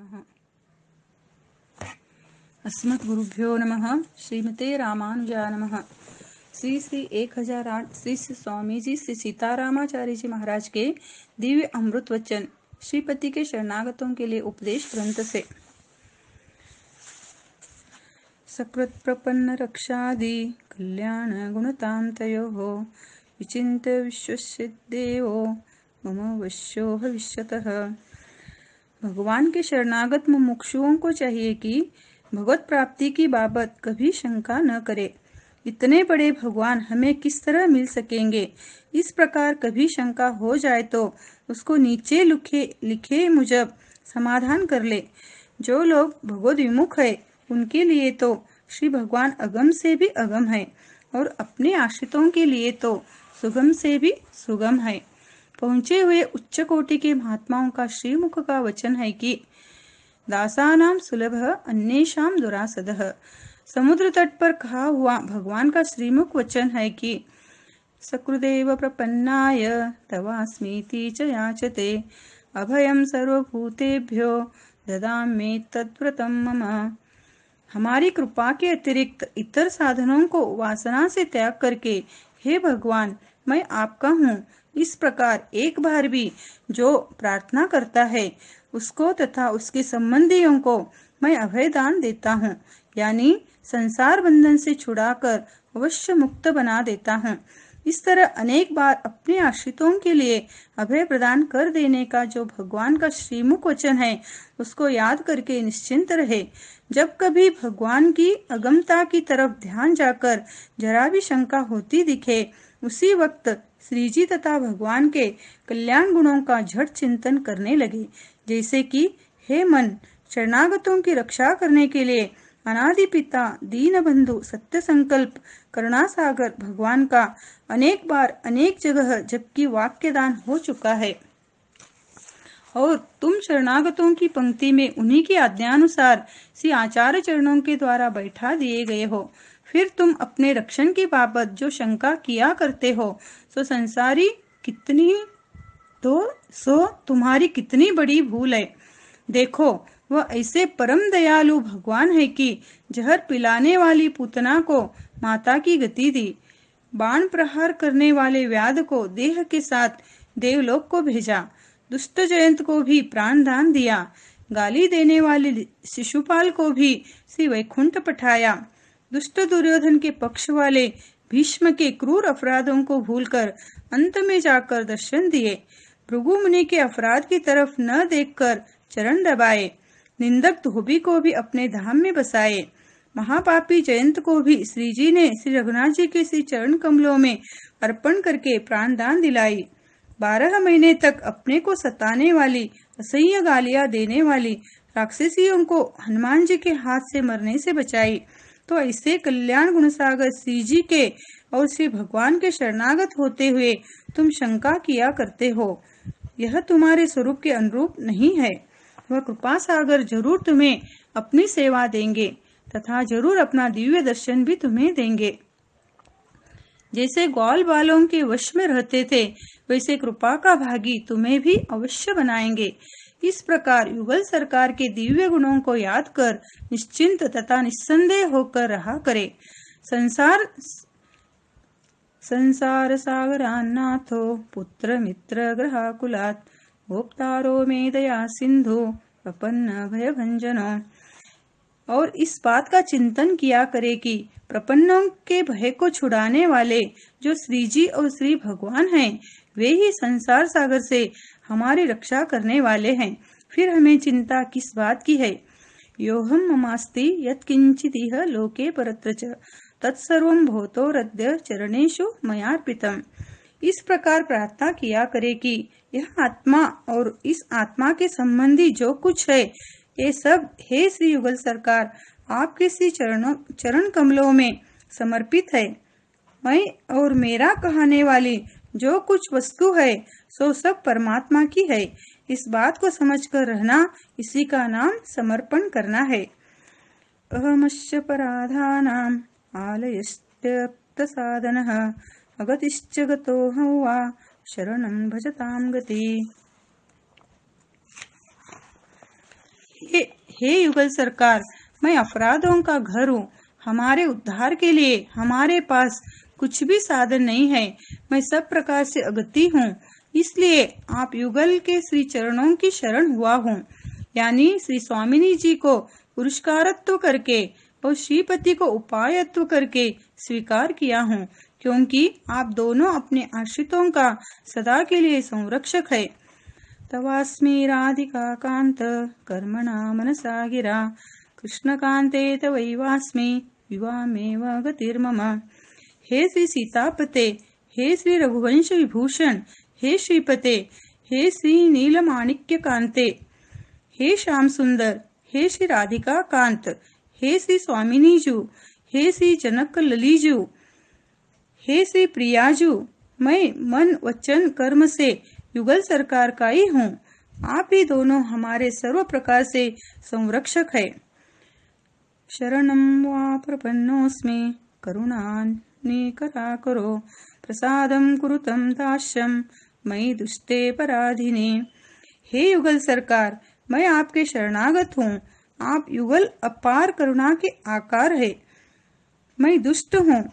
नमः। अस्मद्गुरुभ्यो नमः। श्रीमते रामानुजाय नमः। श्री 1008 श्री स्वामी जी श्री सीतारामाचार्य जी महाराज के दिव्य अमृत वचन श्रीपति के शरणागतों के लिए उपदेश ग्रंथ से। सकृत प्रपन्न रक्षादि कल्याण गुणतां तयोः विचिन्त्य विश्वसिद्धेयो मम वश्यो भविष्यतः। भगवान के शरणागत मुमुक्षुओं को चाहिए कि भगवत प्राप्ति की बाबत कभी शंका न करे। इतने बड़े भगवान हमें किस तरह मिल सकेंगे, इस प्रकार कभी शंका हो जाए तो उसको नीचे लिखे मुजब समाधान कर ले। जो लोग भगवद विमुख है उनके लिए तो श्री भगवान अगम से भी अगम है और अपने आश्रितों के लिए तो सुगम से भी सुगम है। पहुँचे हुए उच्च कोटि के महात्माओं का श्रीमुख का वचन है कि दासानाम सुलभः अन्येषां दुरासदः। समुद्र तट पर कहा हुआ भगवान का श्रीमुख वचन है कि सकृदेव प्रपन्नाय तवास्मीति च याचते अभयं सर्वभूतेभ्यो ददामि तद्व्रतं मम। हमारी कृपा के अतिरिक्त इतर साधनों को वासना से त्याग करके हे भगवान मैं आपका हूँ, इस प्रकार एक बार भी जो प्रार्थना करता है उसको तथा उसके संबंधियों को मैं अभय दान देता हूँ, यानी संसार बंधन से छुड़ाकर अवश्य मुक्त बना देता हूँ। इस तरह अनेक बार अपने आश्रितों के लिए अभय प्रदान कर देने का जो भगवान का श्रीमुख वचन है उसको याद करके निश्चिंत रहे। जब कभी भगवान की अगमता की तरफ ध्यान जाकर जरा भी शंका होती दिखे, उसी वक्त श्री जी तथा भगवान के कल्याण गुणों का झट चिंतन करने लगे। जैसे कि हे मन, शरणागतों की रक्षा करने के लिए अनादि पिता दीन बंधु सत्य संकल्प करुणा सागर भगवान का अनेक बार अनेक जगह जबकि वाक्य दान हो चुका है और तुम शरणागतों की पंक्ति में उन्हीं की आज्ञानुसार श्री आचार्य चरणों के द्वारा बैठा दिए गए हो। फिर तुम अपने रक्षण की बाबत जो शंका किया करते हो सो तुम्हारी कितनी बड़ी भूल है। देखो, वह ऐसे परम दयालु भगवान है कि जहर पिलाने वाली पूतना को माता की गति दी, बाण प्रहार करने वाले व्याध को देह के साथ देवलोक को भेजा, दुष्ट जयंत को भी प्राण दान दिया, गाली देने वाले शिशुपाल को भी श्री वैकुंठ पठाया, दुष्ट दुर्योधन के पक्ष वाले भीष्म के क्रूर अपराधों को भूलकर अंत में जाकर दर्शन दिए, भृगु मुनि के अपराध की तरफ न देखकर चरण दबाए, निंदक धोबी को भी अपने धाम में बसाए, महापापी जयंत को भी श्री जी ने श्री रघुनाथ जी के श्री चरण कमलों में अर्पण करके प्राण दान दिलाई, 12 महीने तक अपने को सताने वाली असह्य गालियां देने वाली राक्षसियों को हनुमान जी के हाथ से मरने से बचाई। तो ऐसे कल्याण गुणसागर श्री जी के और श्री भगवान के शरणागत होते हुए तुम शंका किया करते हो, यह तुम्हारे स्वरूप के अनुरूप नहीं है। वह कृपा सागर जरूर तुम्हें अपनी सेवा देंगे तथा जरूर अपना दिव्य दर्शन भी तुम्हें देंगे। जैसे ग्वाल बालों के वश में रहते थे वैसे कृपा का भागी तुम्हें भी अवश्य बनाएंगे। इस प्रकार युगल सरकार के दिव्य गुणों को याद कर निश्चिंत तथा निस्संदेह होकर रहा करे। संसार सागरान्नाथो पुत्र मित्र ग्रहाकुलात् गोप्तारो मे दया सिंधु प्रपन्न भय भंजनो। और इस बात का चिंतन किया करे कि प्रपन्नों के भय को छुड़ाने वाले जो श्री जी और श्री भगवान हैं, वे ही संसार सागर से हमारी रक्षा करने वाले हैं। फिर हमें चिंता किस बात की है। योहम ममास्ति यत्किंचिदिह लोके परत्र च तत्सर्वं भवतो रद्य चरणेषु मयार्पितम्। इस प्रकार प्रार्थना किया करे कि यह आत्मा और इस आत्मा के संबंधी जो कुछ है ये सब हे श्री युगल सरकार आपके श्री चरण कमलों में समर्पित है। मैं और मेरा कहने वाली जो कुछ वस्तु है सो सब परमात्मा की है। इस बात को समझकर रहना, इसी का नाम समर्पण करना है। अहमश्च पराधानाम आलयश्च साधनः अगतिश्च गतो हवा शरणं भजतां गति। हे युगल सरकार, मैं अपराधों का घर हूँ। हमारे उद्धार के लिए हमारे पास कुछ भी साधन नहीं है। मैं सब प्रकार से अगति हूँ, इसलिए आप युगल के श्री चरणों की शरण हुआ हूँ। यानी श्री स्वामिनी जी को पुरस्कारत्व करके और श्रीपति को उपायत्व करके स्वीकार किया हूँ, क्योंकि आप दोनों अपने आश्रितों का सदा के लिए संरक्षक है। तवास्मि राधिका कांत कर्मणा मनसा गिरा, कृष्णकांते तवैवास्मि युवामेव गतिर्मम। हे श्री सीतापते, हे श्री रघुवंश विभूषण, हे श्रीपते, हे श्री नीलमाणिक्य कांते, हे श्याम सुंदर, हे श्री राधिका कांत, हे श्री स्वामिनीजू, हे श्री जनक ललीजू, हे श्री प्रियाजू, मैं मन वचन कर्म से युगल सरकार का ही हूँ। आप ही दोनों हमारे सर्व प्रकार से संरक्षक है। शरणं वा प्रपन्नोऽस्मि करुणानिकरा करो, प्रसादं कुरुतं दास्यं मयि दुष्टे पराधिने। हे युगल सरकार, मैं आपके शरणागत हूँ। आप युगल अपार करुणा के आकार है। मैं दुष्ट हूँ,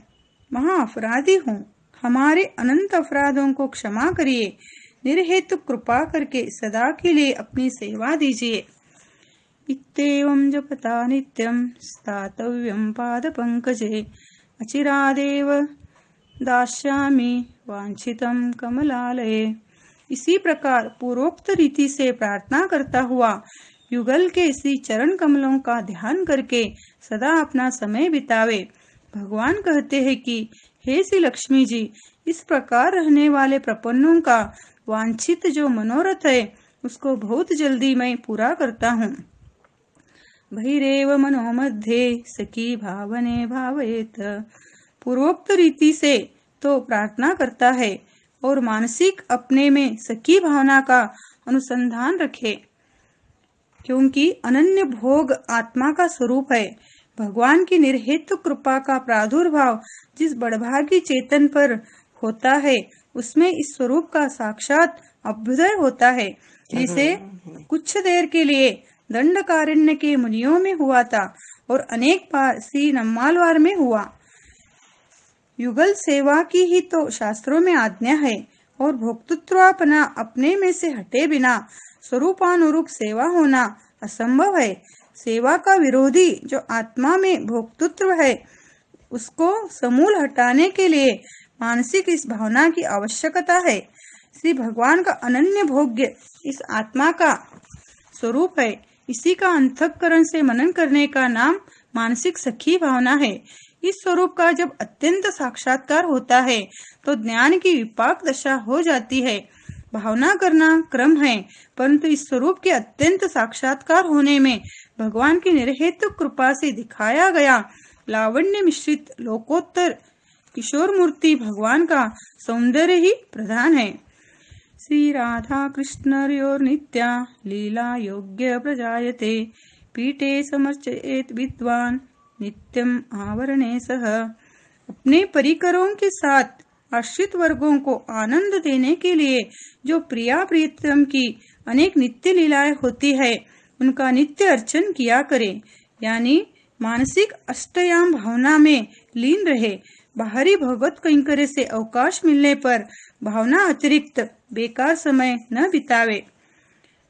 महा अपराधी हूँ। हमारे अनंत अपराधों को क्षमा करिए। निर्हेतु कृपा करके सदा के लिए अपनी सेवा दीजिए। इत्येवं जपता नित्यं स्थातव्यं पाद पंकजे, अचिरादेव दास्यामि वांछितं कमलालये। इसी प्रकार पूर्वोक्त रीति से प्रार्थना करता हुआ युगल के श्री चरण कमलों का ध्यान करके सदा अपना समय बितावे। भगवान कहते हैं कि हे श्री लक्ष्मी जी, इस प्रकार रहने वाले प्रपन्नों का वांछित जो मनोरथ है उसको बहुत जल्दी मैं पूरा करता हूँ। भैरेव मनोमध्ये सखी भावने भावयेत। पूर्वोक्त रीति से तो प्रार्थना करता है और मानसिक अपने में सखी भावना का अनुसंधान रखे, क्योंकि अनन्य भोग आत्मा का स्वरूप है। भगवान की निर्हेतु कृपा का प्रादुर्भाव जिस बड़भागी चेतन पर होता है उसमें इस स्वरूप का साक्षात अभ्युदय होता है, जिसे कुछ देर के लिए दंडकारण्य के मुनियों में हुआ था और अनेक बार श्री नम्मालवार में हुआ। युगल सेवा की ही तो शास्त्रों में आज्ञा है और भोक्तृत्वापना अपने में से हटे बिना स्वरूपानुरूप सेवा होना असंभव है। सेवा का विरोधी जो आत्मा में भोक्तृत्व है उसको समूल हटाने के लिए मानसिक इस भावना की आवश्यकता है। श्री भगवान का अनन्य भोग्य इस आत्मा का स्वरूप है। इसी का अंतःकरण से मनन करने का नाम मानसिक सखी भावना है। इस स्वरूप का जब अत्यंत साक्षात्कार होता है तो ज्ञान की विपाक दशा हो जाती है। भावना करना क्रम है, परंतु इस स्वरूप के अत्यंत साक्षात्कार होने में भगवान की निर्हेतु कृपा से दिखाया गया लावण्य मिश्रित लोकोत्तर किशोर मूर्ति भगवान का सौंदर्य ही प्रधान है। श्री राधा कृष्णयोर नित्या लीला योग्य प्रजायते, पीठे समर्चयेत विद्वान नित्यम आवरणे सह। अपने परिकरों के साथ आश्रित वर्गों को आनंद देने के लिए जो प्रिया प्रीतम की अनेक नित्य लीलाएं होती है उनका नित्य अर्चन किया करे। यानी मानसिक अष्टयाम भावना में लीन रहे। बाहरी भगवत कैंकर्य से अवकाश मिलने पर भावना अतिरिक्त बेकार समय न बितावे।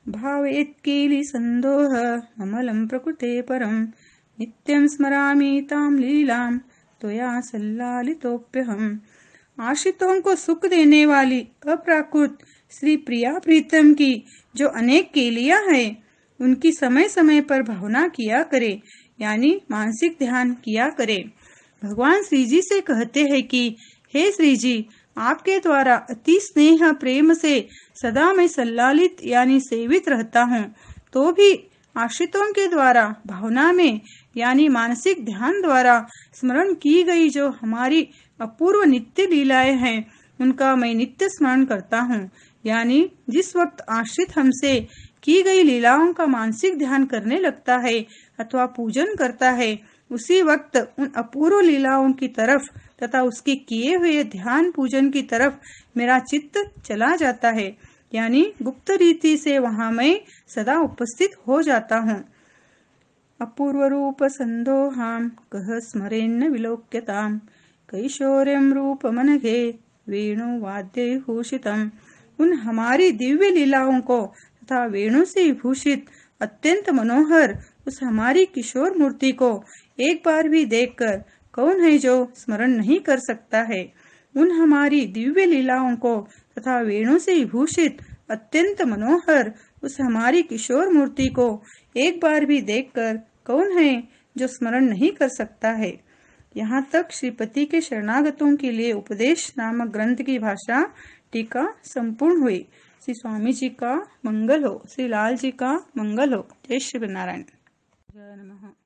भावेत केली संदोह अमलम प्रकृते परम, नित्यं स्मरामि ताम लीलाम त्वया सल्लालितोप्यहम्। आश्रितों को सुख देने वाली अप्राकृत श्री प्रिया प्रीतम की जो अनेक केलियां हैं उनकी समय समय पर भावना किया करे, यानी मानसिक ध्यान किया करे। भगवान श्री जी से कहते हैं कि हे श्री जी, आपके द्वारा अति स्नेह प्रेम से सदा मैं सल्लालित यानी सेवित रहता हूँ, तो भी आश्रितों के द्वारा भावना में यानी मानसिक ध्यान द्वारा स्मरण की गई जो हमारी अपूर्व नित्य लीलाएं हैं उनका मैं नित्य स्मरण करता हूँ। यानी जिस वक्त आश्रित हमसे की गई लीलाओं का मानसिक ध्यान करने लगता है अथवा पूजन करता है, उसी वक्त उन अपूर्व लीलाओं की तरफ तथा उसके किए हुए ध्यान पूजन की तरफ मेरा चित्त चला जाता है। यानी गुप्त रीति से वहां मैं सदा उपस्थित हो जाता हूँ। अपूर्व रूप संदोहाम कह स्मरेन्न विलोक्यताम कैशोर्यम रूप मनघे वेणु वाद्य भूषितम। उन हमारी दिव्य लीलाओं को तथा वेणु से भूषित अत्यंत मनोहर उस हमारी किशोर मूर्ति को एक बार भी देखकर कौन है जो स्मरण नहीं कर सकता है। उन हमारी दिव्य लीलाओं को तथा वेणु से भूषित अत्यंत मनोहर उस हमारी किशोर मूर्ति को एक बार भी देखकर कौन है जो स्मरण नहीं कर सकता है। यहाँ तक श्रीपति के शरणागतों के लिए उपदेश नामक ग्रंथ की भाषा टीका संपूर्ण हुई। श्री स्वामी जी का मंगल हो, श्री लाल जी का मंगल हो। जय श्री नारायण। जय नमः।